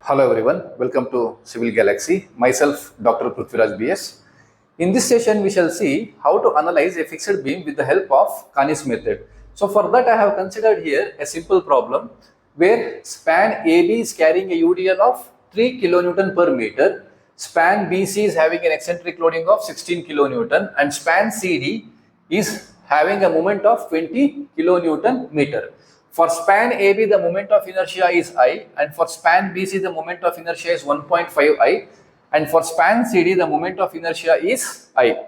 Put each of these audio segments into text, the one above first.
Hello everyone, welcome to Civil Galaxy. Myself, Dr. Pruthviraj B S. In this session, we shall see how to analyze a fixed beam with the help of Kanis method. So for that, I have considered here a simple problem where span AB is carrying a UDL of 3 kilonewton per meter, span BC is having an eccentric loading of 16 kilonewton, and span CD is having a moment of 20 kilonewton meter. For span AB, the moment of inertia is I, and for span BC, the moment of inertia is 1.5 I, and for span CD, the moment of inertia is I.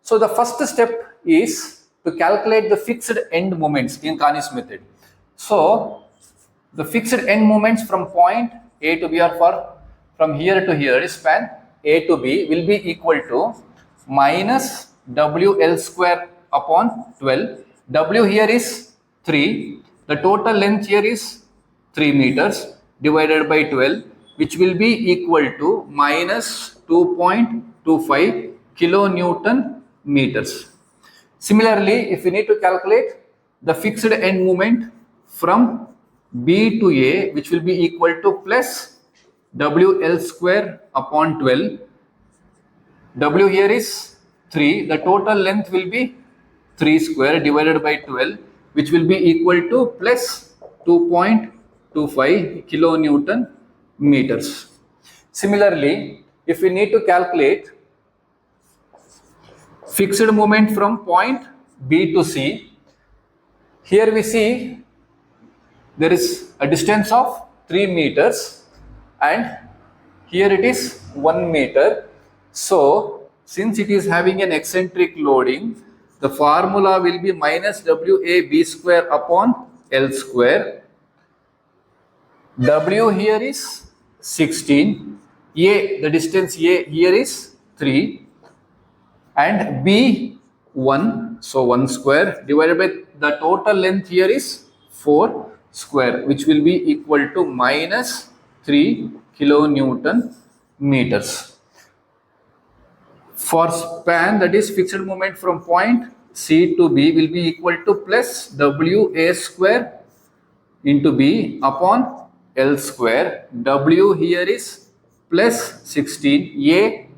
So the first step is to calculate the fixed end moments in Kanis method. So the fixed end moments from point A to B, or from here to here, span A to B, will be equal to minus WL square upon 12. W here is 3. The total length here is 3 meters divided by 12, which will be equal to minus 2.25 kilonewton meters. Similarly, if we need to calculate the fixed end moment from B to A, which will be equal to plus WL square upon 12. W here is 3. The total length will be 3 square divided by 12, which will be equal to plus 2.25 kilonewton meters. Similarly, if we need to calculate fixed moment from point B to C, here we see there is a distance of 3 meters and here it is 1 meter. So, since it is having an eccentric loading, the formula will be minus WAB square upon L square. W here is 16. A, the distance A here is 3. And B 1. So 1 square divided by the total length here is 4 square, which will be equal to minus 3 kilonewton meters. For span, that is fixed moment from point C to B, will be equal to plus WA square into B upon L square. W here is plus 16. A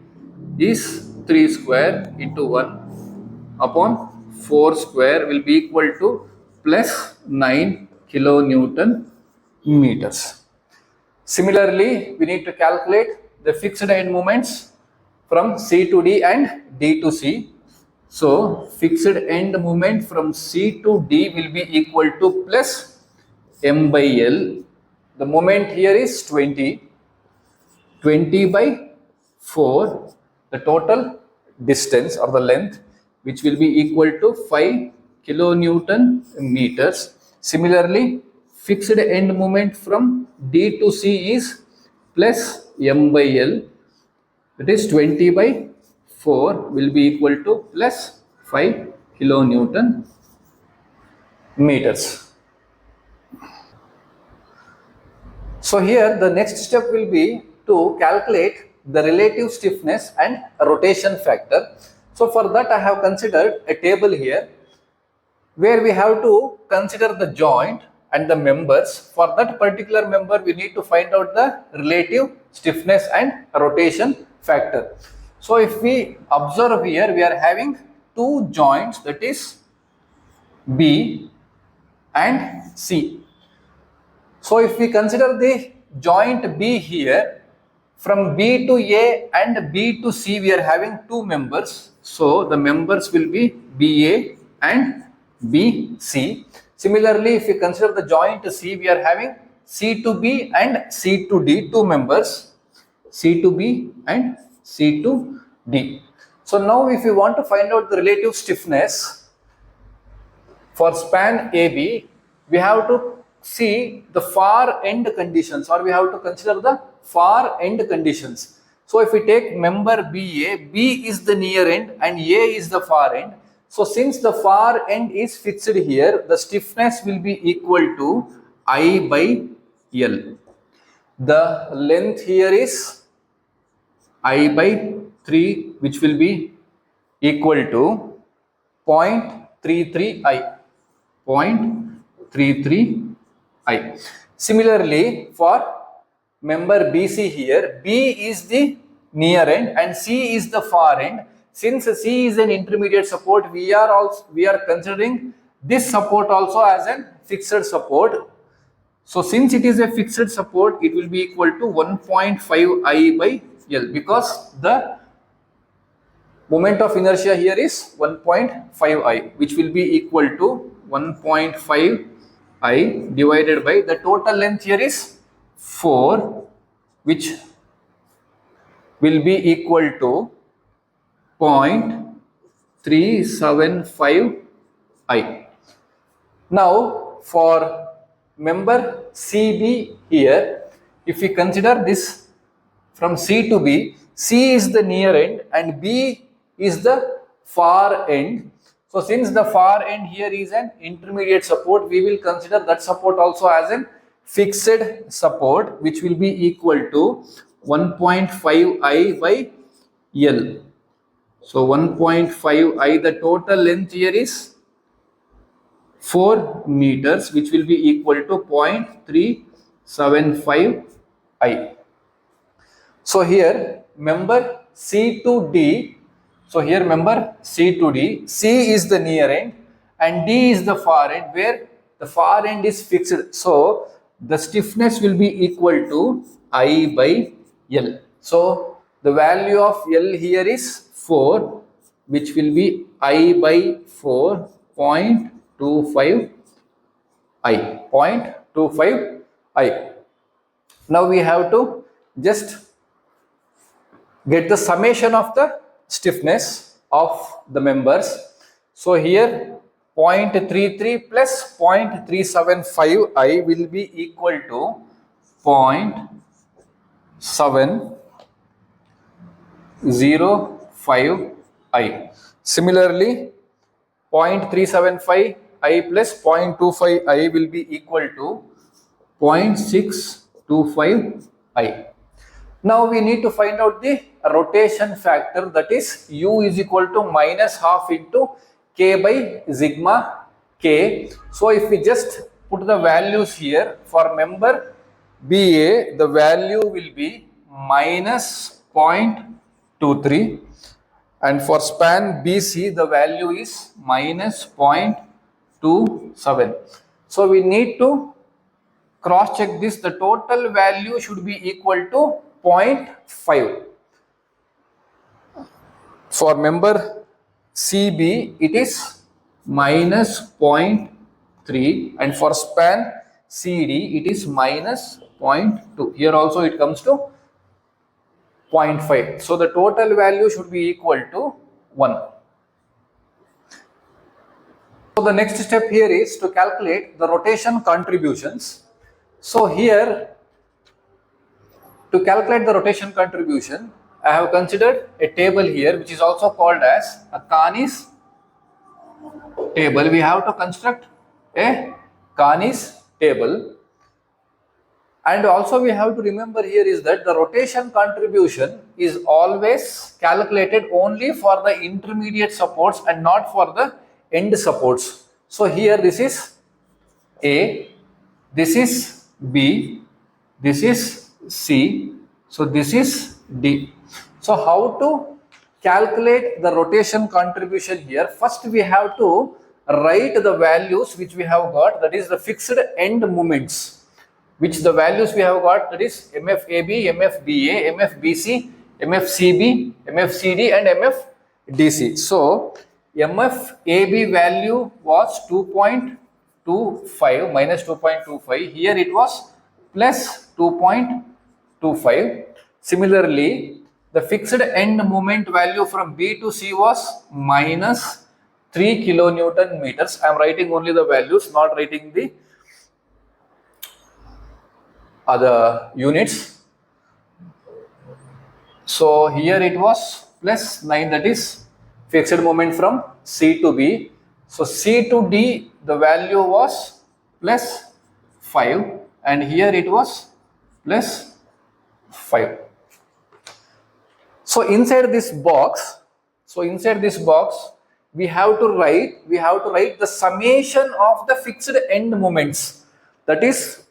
is 3 square into 1 upon 4 square will be equal to plus 9 kilonewton meters. Similarly, we need to calculate the fixed end moments from C to D and D to C. So, fixed end moment from C to D will be equal to plus M by L. The moment here is 20. 20 by 4, the total distance or the length, which will be equal to 5 kilonewton meters. Similarly, fixed end moment from D to C is plus M by L. That is 20 by 4 will be equal to plus 5 kilonewton meters. So here the next step will be to calculate the relative stiffness and rotation factor. So for that I have considered a table here where we have to consider the joint and the members. For that particular member we need to find out the relative stiffness and rotation factor. So if we observe here, we are having two joints, that is B and C. So if we consider the joint B here, from B to A and B to C we are having two members. So the members will be BA and BC. Similarly, if we consider the joint C, we are having C to B and C to D, two members. C to B and C to D. So now if you want to find out the relative stiffness for span AB, we have to see the far end conditions, or we have to consider the far end conditions. So if we take member BA, B is the near end and A is the far end. So since the far end is fixed here, the stiffness will be equal to I by L. The length here is I by 3, which will be equal to 0.33 I. 0.33 I. Similarly, for member BC here. B is the near end and C is the far end. Since C is an intermediate support, we are considering this support also as a fixed support. So since it is a fixed support, it will be equal to 1.5 I by L, because the moment of inertia here is 1.5 I, which will be equal to 1.5 I divided by the total length here is 4, which will be equal to 0.375 I. Now for member CB here, if we consider this from C to B, C is the near end and B is the far end. So since the far end here is an intermediate support, we will consider that support also as a fixed support, which will be equal to 1.5 I by L. So 1.5 I, the total length here is 4 meters, which will be equal to 0.375 I. So here member C to D, so here member C to D, C is the near end and D is the far end, where the far end is fixed. So the stiffness will be equal to I by L. So the value of L here is 4, which will be I by 4, 0.25 I, 0.25 I. Now we have to just get the summation of the stiffness of the members. So here 0.33 plus 0.375 I will be equal to 0.705 I. Similarly, 0.375 I plus 0.25 I will be equal to 0.625 I. Now we need to find out the rotation factor, that is U is equal to minus half into K by sigma K. So if we just put the values here, for member BA the value will be minus 0.23 and for span BC the value is minus 0.27. So we need to cross check this. The total value should be equal to 0.5. For member CB it is minus 0.3 and for span CD it is minus 0.2. Here also it comes to 0.5. So the total value should be equal to 1. So the next step here is to calculate the rotation contributions. So here, to calculate the rotation contribution, I have considered a table here which is also called as a Kanis table. We have to construct a Kanis table, and also we have to remember here is that the rotation contribution is always calculated only for the intermediate supports and not for the end supports. So here this is A, this is B, this is C, so this is D. So how to calculate the rotation contribution here? First we have to write the values which we have got, that is the fixed end moments, which the values we have got, that is MFAB, MFBA, MFBC, MFCB, MFCD and MFDC. So MFAB value was 2.25 minus 2.25. Here it was plus 2.25. Similarly, the fixed end moment value from B to C was minus 3 kilonewton meters. I am writing only the values, not writing the other units. So here it was plus 9, that is fixed moment from C to B. So C to D the value was plus 5 and here it was plus 5. So inside this box, we have to write the summation of the fixed end moments, that is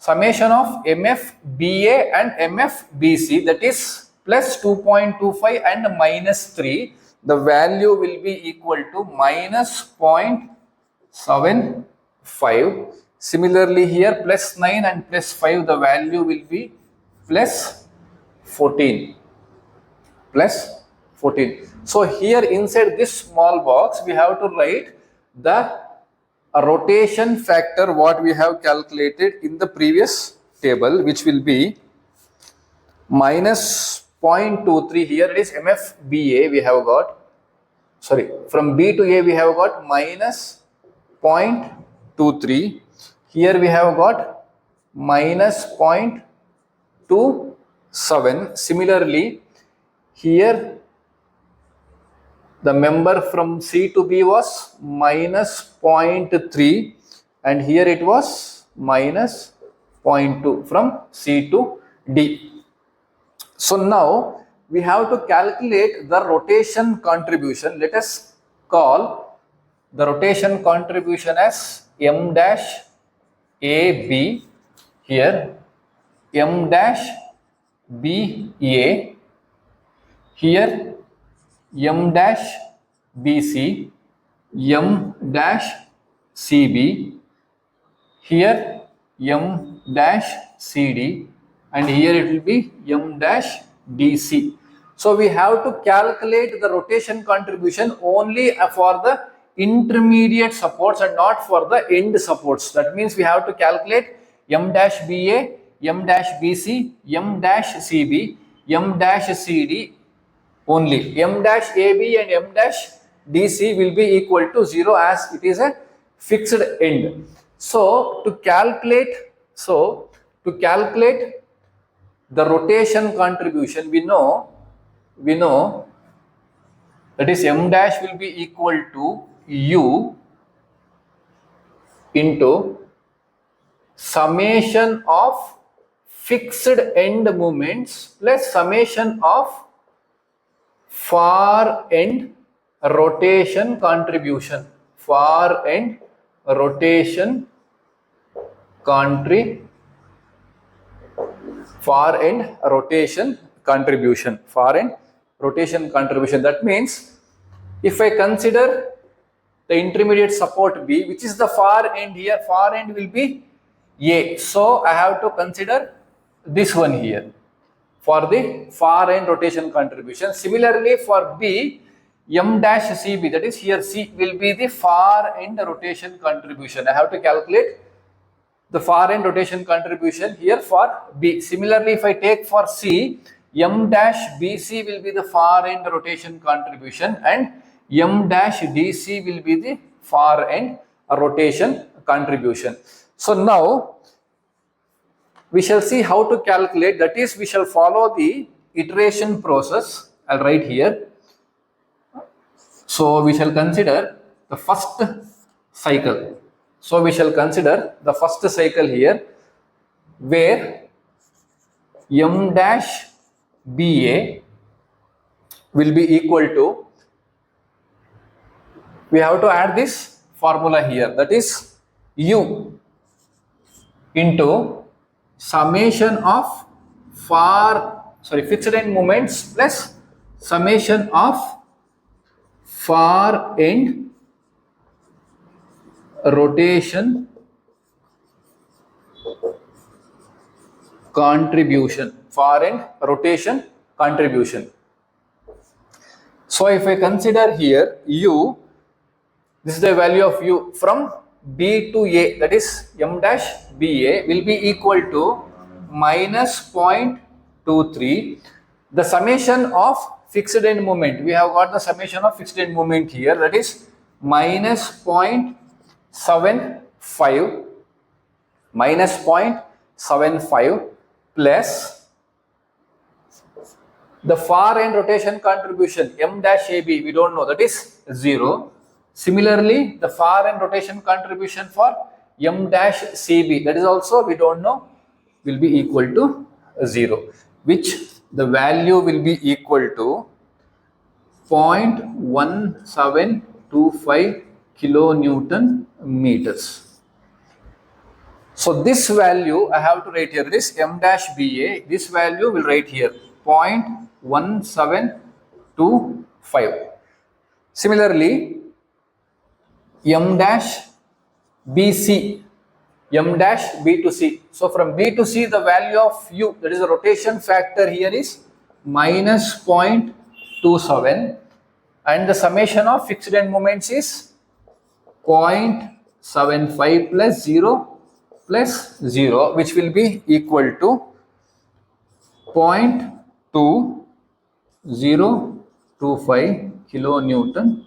summation of MFBA and MFBC, that is plus 2.25 and minus 3, the value will be equal to minus 0.75. Similarly here plus 9 and plus 5, the value will be plus 14. Plus 14. So here inside this small box we have to write the rotation factor what we have calculated in the previous table, which will be minus 0.23. Here it is MFBA we have got, sorry, from B to A we have got minus 0.23. Here we have got minus 0.27. Similarly here the member from C to B was minus 0.3 and here it was minus 0.2 from C to D. So now we have to calculate the rotation contribution. Let us call the rotation contribution as M dash AB, here M dash BA, here M dash BC, M dash CB, here M dash CD, and here it will be M dash DC. So we have to calculate the rotation contribution only for the intermediate supports and not for the end supports. That means we have to calculate M dash BA, M dash BC, M dash CB, M dash CD only. M dash AB and M dash DC will be equal to 0 as it is a fixed end. So to calculate the rotation contribution, we know that is M dash will be equal to U into summation of fixed end moments plus summation of far end rotation contribution. Far end rotation contribution. Far end rotation contribution. That means if I consider the intermediate support B, which is the far end here, far end will be A. So I have to consider this one here for the far end rotation contribution. Similarly for B, M dash CB, that is here C will be the far end rotation contribution. I have to calculate the far end rotation contribution here for B. Similarly, if I take for C, M dash BC will be the far end rotation contribution and M dash DC will be the far end rotation contribution. So now we shall see how to calculate, that is we shall follow the iteration process. I'll write here. So we shall consider the first cycle. So we shall consider the first cycle here where M dash BA will be equal to, we have to add this formula here, that is U into summation of fixed end moments plus summation of far end rotation contribution. Far end rotation contribution. So if I consider here U, this is the value of U from B to A, that is M dash BA will be equal to minus 0.23. The summation of fixed end moment, we have got the summation of fixed end moment here, that is minus 0.75 plus the far end rotation contribution M dash AB, we don't know, that is 0. Similarly, the far end rotation contribution for M dash CB, that is also we don't know, will be equal to 0, which the value will be equal to 0.1725 kilonewton meters. So this value I have to write here, this m dash BA, this value will write here 0.1725. Similarly, m dash BC, m dash B to C. So from B to C, the value of U, that is the rotation factor here, is minus 0.27, and the summation of fixed end moments is 0.75 plus 0 plus 0, which will be equal to 0.2025 kilonewton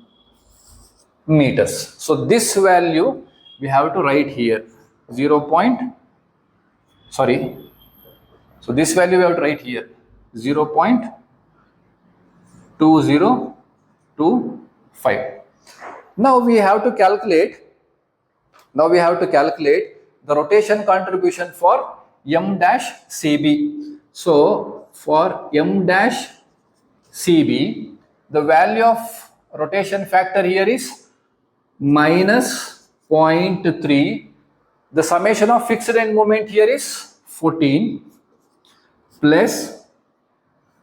meters. So this value we have to write here 0. So this value we have to write here 0.2025. Now we have to calculate the rotation contribution for m dash CB. So for m dash CB, the value of rotation factor here is minus 0.3. The summation of fixed end moment here is 14 plus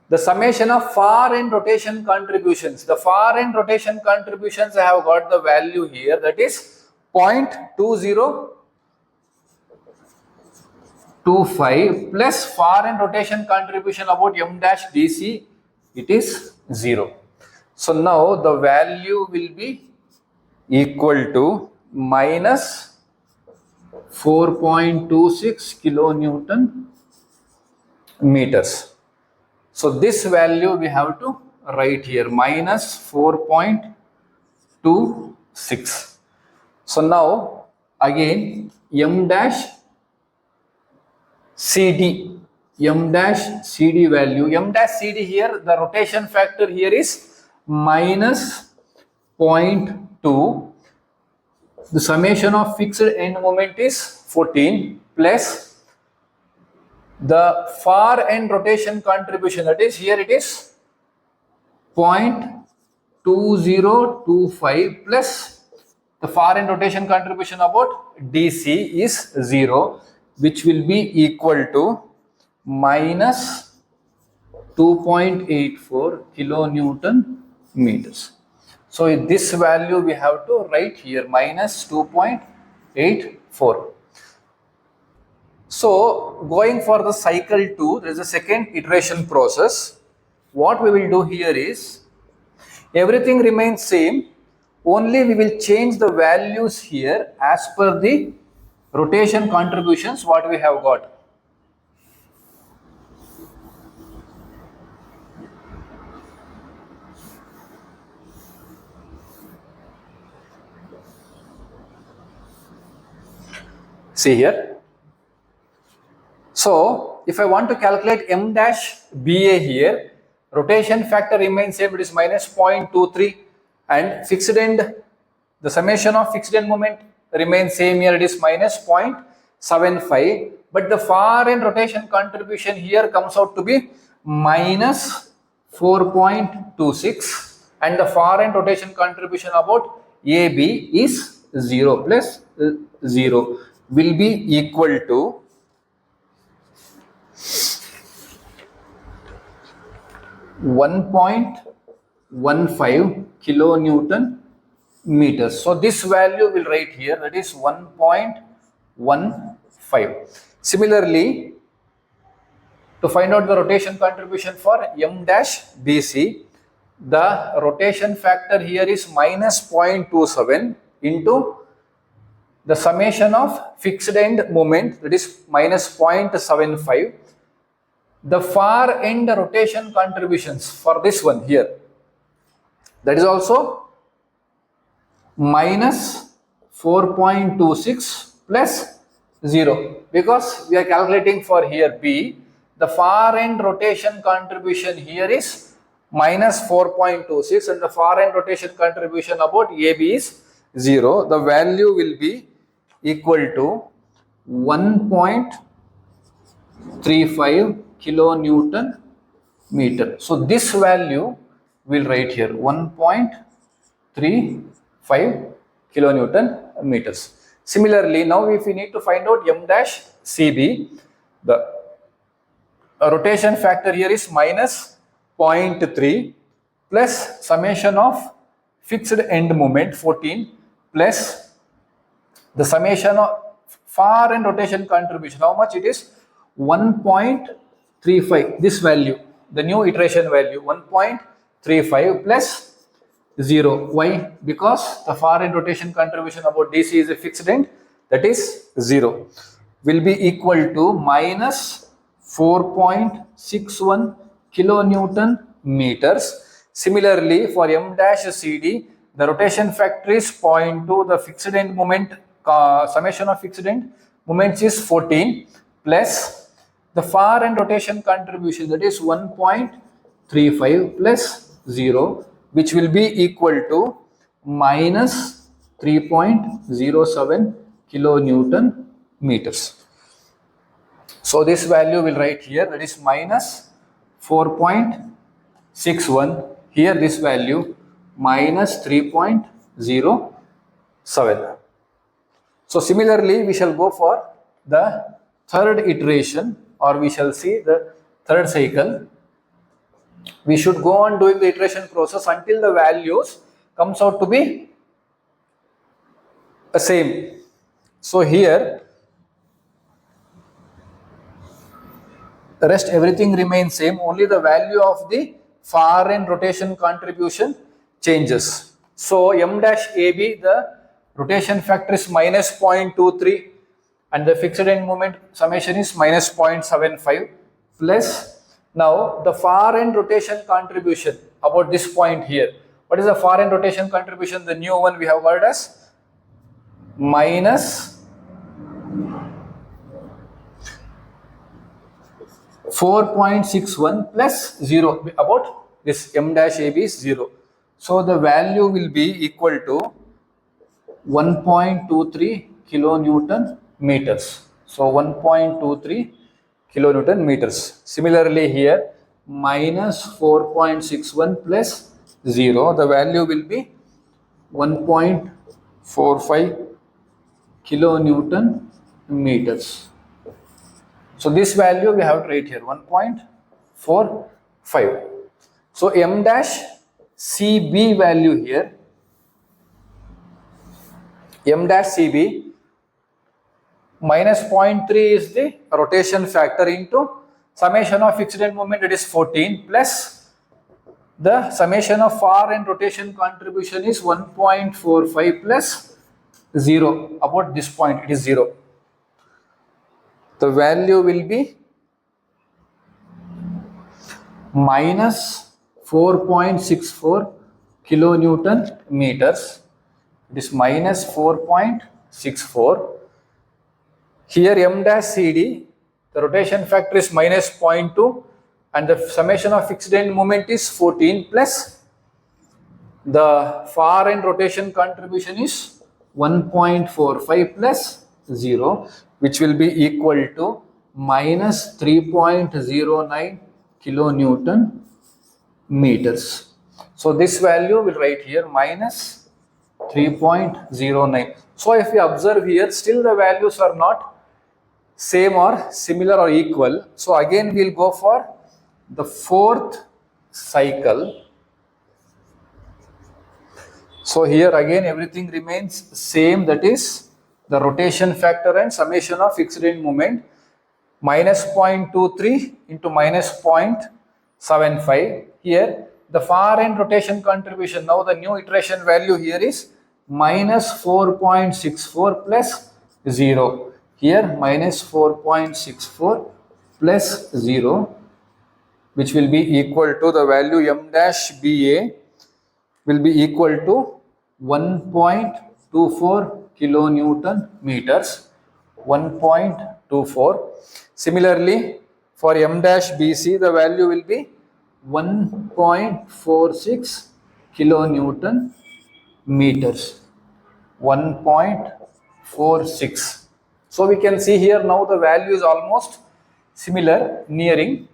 the summation of far end rotation contributions. The far end rotation contributions, I have got the value here, that is 0.2025 plus far end rotation contribution about m dash DC, it is 0. So now the value will be equal to minus 4.26 kilonewton meters. So this value we have to write here, minus 4.26. So now again m dash CD value, m dash CD here, the rotation factor here is minus 0.2. The summation of fixed end moment is 14 plus the far end rotation contribution, that is here it is 0.2025 plus the far end rotation contribution about DC is 0, which will be equal to minus 2.84 kilonewton meters. So this value we have to write here, minus 2.84. So going for the cycle 2, there is a second iteration process. What we will do here is, everything remains same, only we will change the values here as per the rotation contributions what we have got. See here. So if I want to calculate m dash BA here, rotation factor remains same, it is minus 0.23, and fixed end, the summation of fixed end moment remains same here, it is minus 0.75, but the far end rotation contribution here comes out to be minus 4.26, and the far end rotation contribution about AB is 0 plus 0, will be equal to 1.15 kilonewton meters. So this value will write here, that is 1.15. Similarly, to find out the rotation contribution for m dash BC, the rotation factor here is minus 0.27 into the summation of fixed end moment, that is minus 0.75. The far end rotation contributions for this one here, that is also minus 4.26 plus 0, because we are calculating for here B, the far end rotation contribution here is minus 4.26 and the far end rotation contribution about AB is 0. The value will be equal to 1.35 kilonewton meter. So this value will write here 1.35 kilonewton meters. Similarly, now if we need to find out m dash CB, the rotation factor here is minus 0.3 plus summation of fixed end moment 14 plus the summation of far end rotation contribution. How much it is? 1.35. This value, the new iteration value, 1.35 plus 0. Why? Because the far end rotation contribution about DC is a fixed end, that is 0, will be equal to minus 4.61 kilonewton meters. Similarly, for m dash CD, the rotation factor is 0.2, the fixed end moment, summation of fixed end moments is 14 plus the far end rotation contribution, that is 1.35 plus 0, which will be equal to minus 3.07 kilonewton meters. So this value will write here, that is minus 4.61. Here this value minus 3.07. So similarly, we shall go for the third iteration, or we shall see the third cycle. We should go on doing the iteration process until the values comes out to be the same. So here the rest everything remains same, only the value of the far end rotation contribution changes. So m dash AB, the rotation factor is minus 0.23 and the fixed end moment summation is minus 0.75 plus now the far end rotation contribution about this point here. What is the far end rotation contribution? The new one we have got as minus 4.61 plus 0, about this m dash AB is 0. So the value will be equal to 1.23 kilonewton meters. So 1.23 kilonewton meters. Similarly here minus 4.61 plus 0, the value will be 1.45 kilonewton meters. So this value we have to write here 1.45. So m dash CB value here, m dash CB minus 0.3 is the rotation factor into summation of fixed end moment, that is 14 plus the summation of far end rotation contribution is 1.45 plus 0, about this point it is 0. The value will be minus 4.64 kilonewton meters. It is minus 4.64. Here m dash CD, the rotation factor is minus 0.2 and the summation of fixed end moment is 14 plus the far end rotation contribution is 1.45 plus 0, which will be equal to minus 3.09 kilonewton meters. So this value will write here minus 3.09. So if we observe here, still the values are not same or similar or equal. So again we will go for the fourth cycle. So here again everything remains same, that is the rotation factor and summation of fixed end moment minus 0.23 into minus 0.75. Here the far end rotation contribution, now the new iteration value here is minus 4.64 plus 0. Here minus 4.64 plus 0, which will be equal to the value m dash BA will be equal to 1.24 kilonewton meters, 1.24. Similarly, for m dash BC, the value will be 1.46 kilonewton meters, 1.46. So we can see here now the value is almost similar, nearing.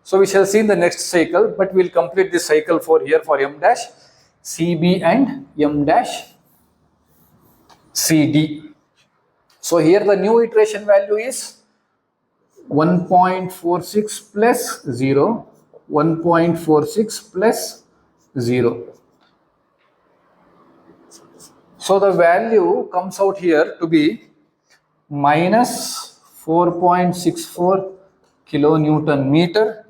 So we shall see in the next cycle, but we will complete this cycle for here for m dash CB and m dash CD. So here the new iteration value is 1.46 plus 0, 1.46 plus 0. So the value comes out here to be minus 4.64 kilonewton meter.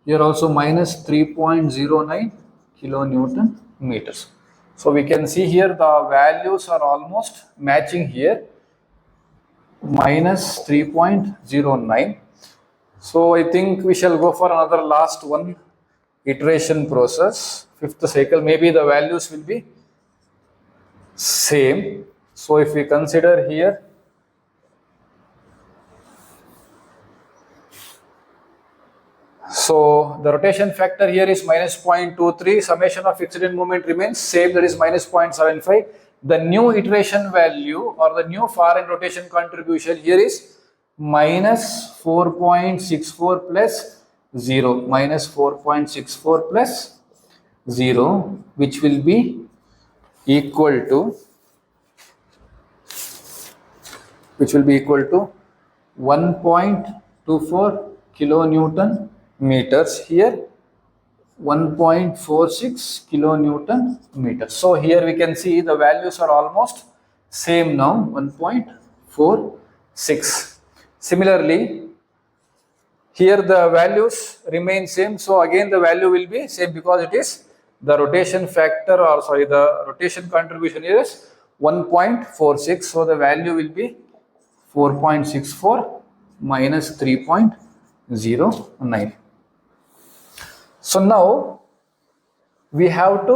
Here also minus 3.09 kilonewton meters. So we can see here the values are almost matching here, minus 3.09. So I think we shall go for another last one iteration process, fifth cycle. Maybe the values will be same. So if we consider here, so the rotation factor here is minus 0.23, summation of fixed end moment remains same, that is minus 0.75. The new iteration value or the new far end rotation contribution here is minus 4.64 plus 0, minus 4.64 plus 0, which will be equal to 1.24 kilonewton meters, here 1.46 kilonewton meters. So here we can see the values are almost same now, 1.46. Similarly, here the values remain same, so again the value will be same because it is the rotation factor, or sorry, the rotation contribution is 1.46, so the value will be 4.64 minus 3.09. So now we have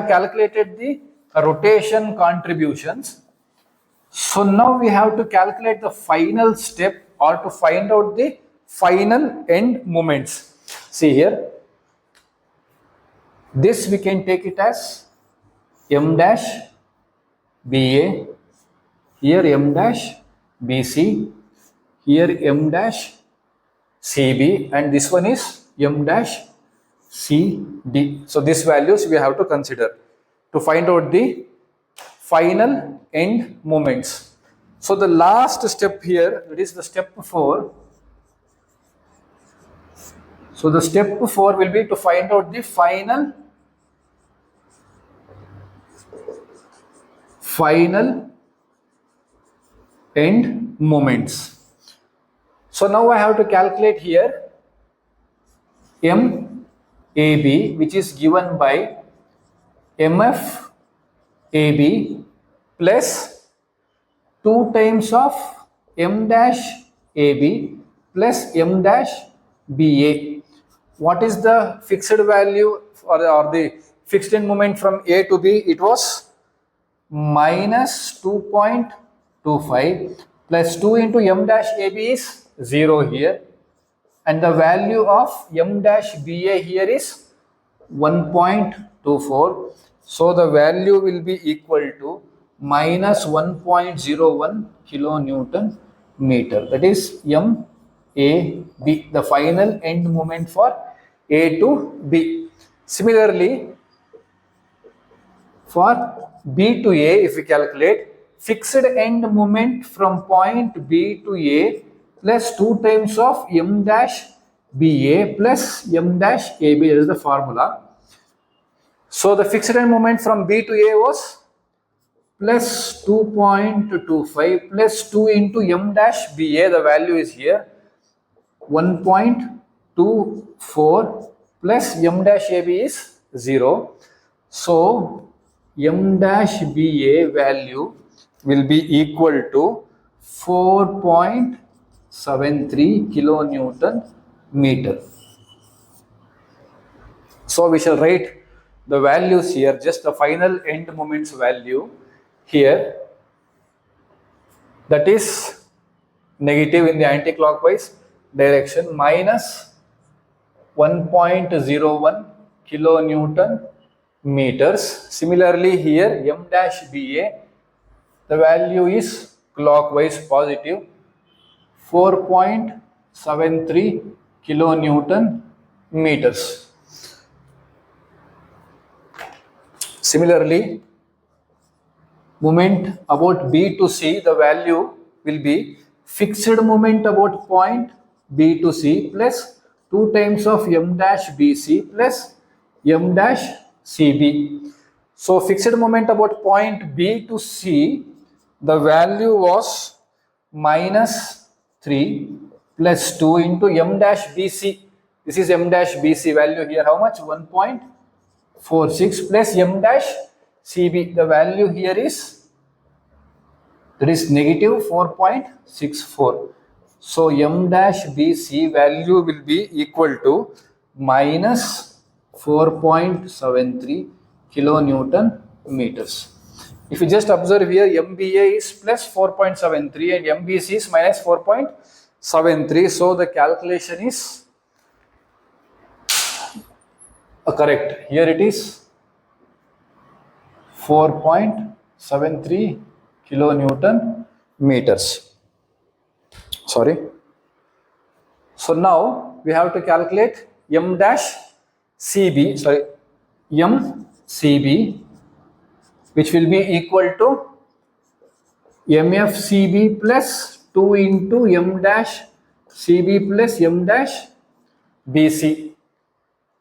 calculated the rotation contributions. So now we have to calculate the final step or to find out the final end moments. See here, this we can take it as M dash BA, here M dash BC, here M dash CB, and this one is M dash CD. So these values we have to consider to find out the final end moments. So the last step here, that is the step 4. So the step 4 will be to find out the final end moments. So now I have to calculate here MAB, which is given by MF AB plus 2 times of M dash AB plus M dash BA. What is the fixed value or the fixed end moment from A to B? It was minus 2.25 plus 2 into M dash AB is 0 here, and the value of M dash BA here is 1.24. So the value will be equal to minus 1.01 kilonewton meter. That is MAB, the final end moment for A to B. Similarly, for B to A, if we calculate fixed end moment from point B to A plus 2 times of M dash BA plus M dash AB, that is the formula. So the fixed end moment from B to A was plus 2.25 plus 2 into M dash BA, the value is here 1.24 plus M dash AB is 0. So M dash BA value will be equal to 4.73 kilonewton meter. So we shall write the values here, just the final end moments value here, that is negative in the anti-clockwise direction, minus 1.01 kilonewton meters. Similarly here M dash BA, the value is clockwise positive, 4.73 kilonewton meters. Similarly, moment about B to C, the value will be fixed moment about point B to C plus 2 times of M dash BC plus M dash CB. So fixed moment about point B to C, the value was minus 3 plus 2 into M dash BC. This is M dash BC value here. How much? 1.46 plus M dash CB. The value here is, that is negative 4.64. So M dash BC value will be equal to minus 4.73 kilonewton meters. If you just observe here, MBA is plus 4.73 and MBC is minus 4.73. So the calculation is correct. Here it is 4.73 kilonewton meters. Sorry. So now we have to calculate M dash CB, sorry, M CB, which will be equal to MFCB plus 2 into M dash CB plus M dash BC.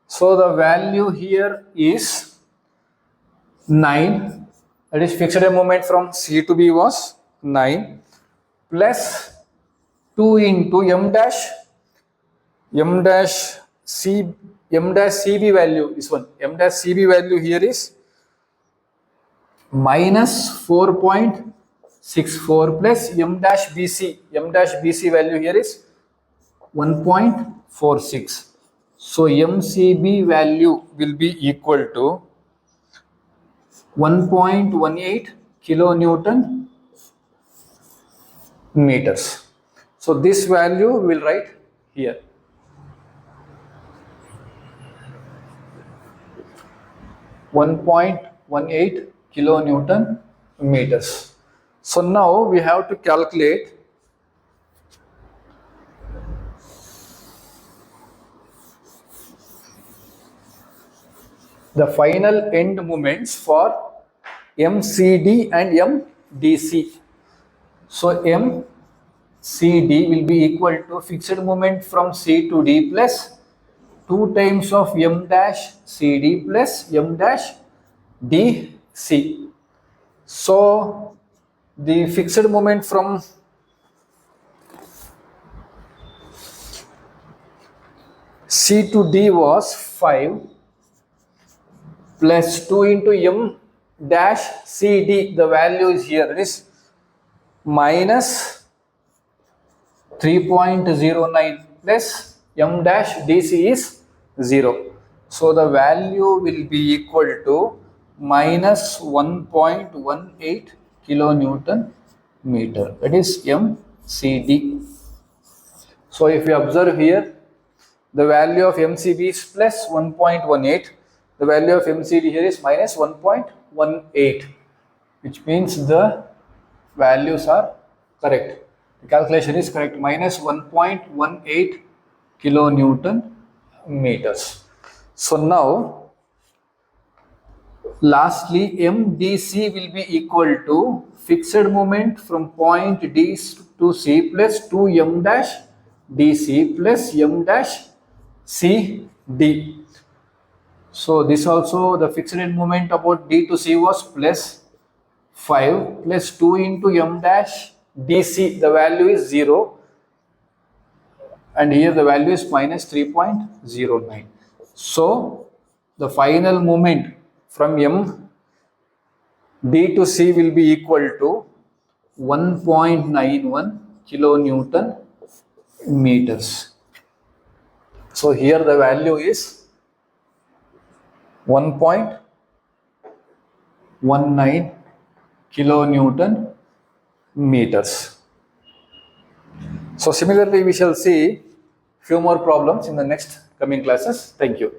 So the value here is 9, that is fixed moment from C to B was 9 plus 2 into M dash CB value, this one, M dash CB value here is minus 4.64 plus M dash BC value here is 1.46. So MCB value will be equal to 1.18 kilonewton meters. So this value we will write here. 1.18 kilonewton meters. So now we have to calculate the final end moments for MCD and MDC. So MCD will be equal to fixed moment from C to D plus 2 times of M dash CD plus M dash DC. So the fixed moment from C to D was 5 plus 2 into M dash CD, the value is here, it is minus 3.09 plus M dash DC is 0. So the value will be equal to minus 1.18 kilonewton meter, that is MCD. So if you observe here, the value of MCB is plus 1.18, the value of MCD here is minus 1.18, which means the values are correct. The calculation is correct, minus 1.18 kilonewton meters. So now, lastly, MDC will be equal to fixed moment from point D to C plus 2 M dash DC plus M dash CD. So this also, the fixed end moment about D to C was plus 5 plus 2 into M dash DC, the value is 0, and here the value is minus 3.09. So the final moment from M D to C will be equal to 1.91 kilonewton meters. So here the value is 1.19 kilonewton meters. So similarly, we shall see few more problems in the next coming classes. Thank you.